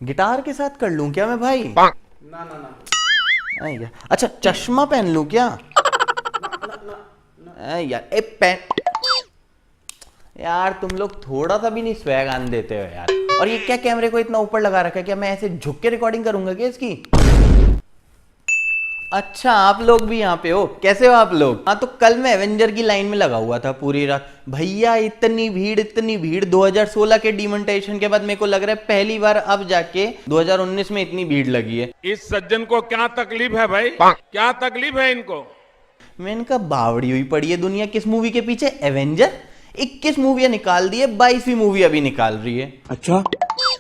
Guitar के साथ कर लूं क्या मैं भाई? ना ना ना। अच्छा चश्मा पहन लूं क्या? यार ए पेन यार, तुम लोग थोड़ा सा भी नहीं स्वैग आन देते हो यार। और ये क्या कैमरे को इतना ऊपर लगा रखा है? क्या मैं ऐसे झुक के रिकॉर्डिंग करूंगा क्या इसकी? अच्छा आप लोग भी यहाँ पे हो, कैसे हो आप लोग? हाँ तो कल मैं एवेंजर की लाइन में लगा हुआ था पूरी रात भैया। इतनी भीड़ 2016 के डिमोनेटाइजेशन के बाद मेरे को लग रहा है पहली बार अब जाके 2019 में इतनी भीड़ लगी है। इस सज्जन को क्या तकलीफ है भाई? क्या तकलीफ है इनको? मैंने कहा बावड़ी हुई पड़ी है दुनिया किस मूवी के पीछे? एवेंजर 21 मूवियां निकाल दी है, 22वीं मूवी अभी निकाल रही है। अच्छा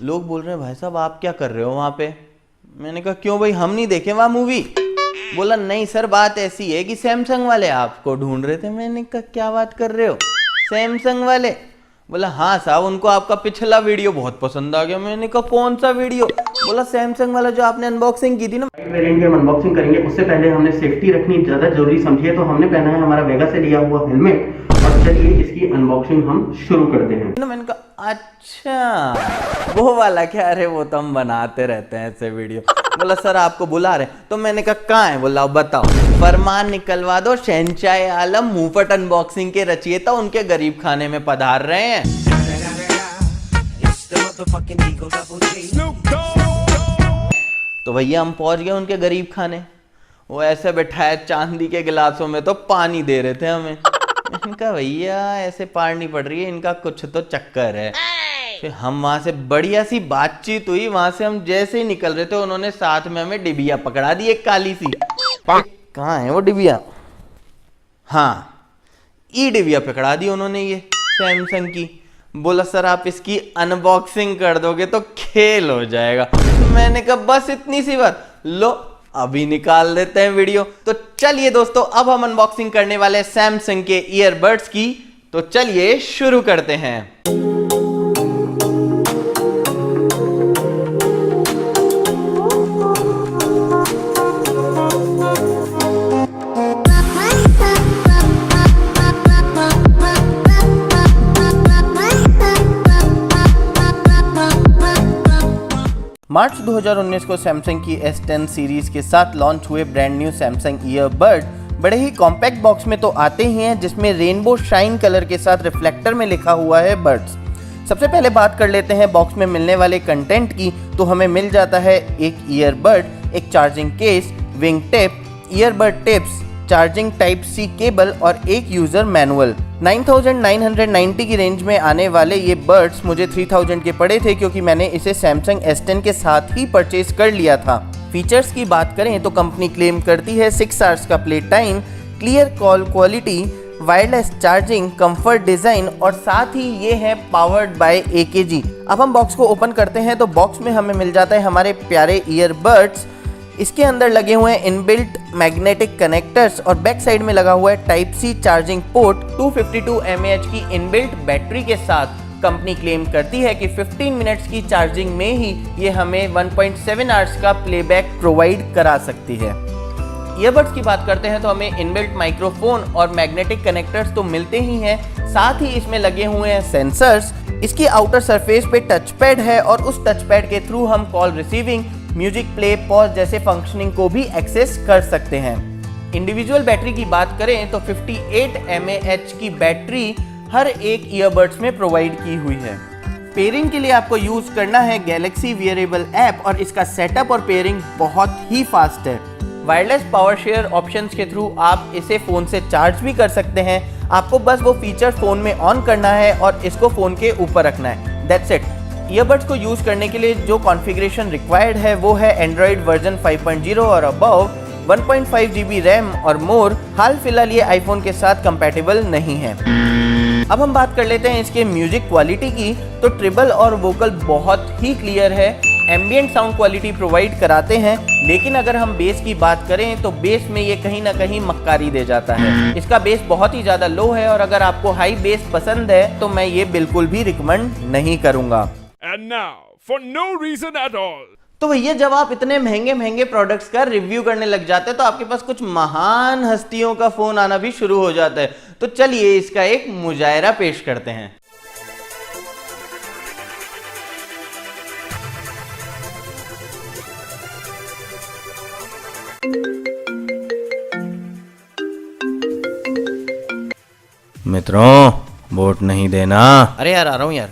लोग बोल रहे हैं भाई साहब आप क्या कर रहे हो वहां पे? मैंने कहा क्यों भाई हम नहीं देखे वहां मूवी? बोला नहीं सर बात ऐसी है कि सैमसंग वाले आपको ढूंढ रहे थे। मैंने कहा क्या बात कर रहे हो सैमसंग वाले? बोला हाँ साहब उनको आपका पिछला वीडियो बहुत पसंद आ गया। मैंने कहा कौन सा वीडियो? बोला सैमसंग वाला जो आपने अनबॉक्सिंग की थी ना। वेरिएंट की हम अनबॉक्सिंग करेंगे, उससे पहले हमने सेफ्टी रखनी ज्यादा जरूरी समझी है, तो हमने पहना है हमारा वेगा से लिया हुआ हेलमेट। और चलिए इसकी अनबॉक्सिंग हम शुरू करते हैं। मैंने कहा अच्छा वो वाला क्या? अरे वो तो हम बनाते रहते हैं ऐसे वीडियो। बोला सर आपको बुला रहे हैं। तो मैंने कहा कहाँ है? बोला बताओ। फरमान निकलवा दो, शहंशाह आलम मुंहफट अनबॉक्सिंग के रचयिता उनके गरीब खाने में पधार रहे हैं। तो भैया हम पहुंच गए उनके गरीब खाने। वो ऐसे बैठाए चांदी के गिलासों में तो पानी दे रहे थे हमें। इनका भैया ऐसे पाड़नी पड़ रही है, इनका कुछ तो चक्कर है। फिर हम वहां से बढ़िया सी बातचीत हुई। वहां से हम जैसे ही निकल रहे थे उन्होंने साथ में हमें डिबिया पकड़ा दी, एक काली सी। कहाँ है वो डिबिया? हाँ ई डिबिया पकड़ा दी उन्होंने, ये सैमसंग की। बोला सर आप इसकी अनबॉक्सिंग कर दोगे तो खेल हो जाएगा। मैंने कहा बस इतनी सी बात, लो अभी निकाल देते हैं वीडियो। तो चलिए दोस्तों अब हम अनबॉक्सिंग करने वाले सैमसंग के ईयरबड्स की। तो चलिए शुरू करते हैं। मार्च 2019 को सैमसंग की S10 सीरीज के साथ लॉन्च हुए ब्रांड न्यू सैमसंग ईयरबड बड़े ही कॉम्पैक्ट बॉक्स में तो आते ही हैं, जिसमें रेनबो शाइन कलर के साथ रिफ्लेक्टर में लिखा हुआ है बड्स। सबसे पहले बात कर लेते हैं बॉक्स में मिलने वाले कंटेंट की। तो हमें मिल जाता है एक ईयरबड, एक charging case, wing tip, earbud tips, charging type C cable और एक यूजर मैनुअल। 9990 की रेंज में आने वाले ये बड्स मुझे 3000 के पड़े थे, क्योंकि मैंने इसे सैमसंग S10 के साथ ही परचेज कर लिया था। फीचर्स की बात करें तो कंपनी क्लेम करती है 6 आवर्स का play time, clear call quality, wireless charging, comfort design और साथ ही ये है पावर्ड बाय AKG। अब हम बॉक्स को ओपन करते हैं तो बॉक्स में हमें मिल जाता है हमारे प्यारे ईयरबड्स। इसके अंदर लगे हुए हैं इनबिल्ट मैग्नेटिक कनेक्टर्स और बैक साइड में लगा हुआ है type C charging port. 252 mAh की इनबिल्ट बैटरी के साथ कंपनी क्लेम करती है कि 15 मिनट्स की चार्जिंग में ही ये हमें 1.7 आवर्स का प्लेबैक प्रोवाइड करा सकती है। ईयरबड्स की बात करते हैं तो हमें इनबिल्ट माइक्रोफोन और मैग्नेटिक कनेक्टर्स तो मिलते ही हैं, साथ ही इसमें लगे हुए हैं सेंसर्स। इसकी आउटर सरफेस पे टच पैड है और उस टच पैड के थ्रू हम call receiving, music play, pause जैसे फंक्शनिंग को भी एक्सेस कर सकते हैं। इंडिविजुअल बैटरी की बात करें तो 58 mAh की बैटरी हर एक ईयरबड्स में प्रोवाइड की हुई है। पेयरिंग के लिए आपको यूज करना है गैलेक्सी वेयरेबल ऐप और इसका सेटअप और पेयरिंग बहुत ही फास्ट है। वायरलेस पावर शेयर ऑप्शंस के थ्रू आप इसे फ़ोन से चार्ज भी कर सकते हैं। आपको बस वो फीचर फ़ोन में ऑन करना है और इसको फ़ोन के ऊपर रखना है, दैट्स इट। ईयरबड्स को यूज़ करने के लिए जो कॉन्फ़िगरेशन रिक्वायर्ड है वो है एंड्रॉयड वर्जन 5.0 और अबव, 1.5 GB रैम और मोर। हाल फिलहाल ये आईफोन के साथ कंपैटिबल नहीं है। अब हम बात कर लेते हैं इसके म्यूजिक क्वालिटी की। तो ट्रिबल और वोकल बहुत ही क्लियर है, एम्बिएंट साउंड क्वालिटी प्रोवाइड कराते हैं। लेकिन अगर हम बेस की बात करें तो बेस में ये कहीं ना कहीं मक्कारी दे जाता है। इसका बेस बहुत ही ज़्यादा लो है और अगर आपको हाई बेस पसंद है तो मैं ये बिल्कुल भी रिकमेंड नहीं करूँगा। And now, for no reason at all, तो भैया जब आप इतने महंगे महंगे प्रोडक्ट्स का रिव्यू करने लग जाते हैं तो आपके पास कुछ महान हस्तियों का फोन आना भी शुरू हो जाता है। तो चलिए इसका एक मुजायरा पेश करते हैं। मित्रों, वोट नहीं देना। अरे यार आ रहा हूं यार।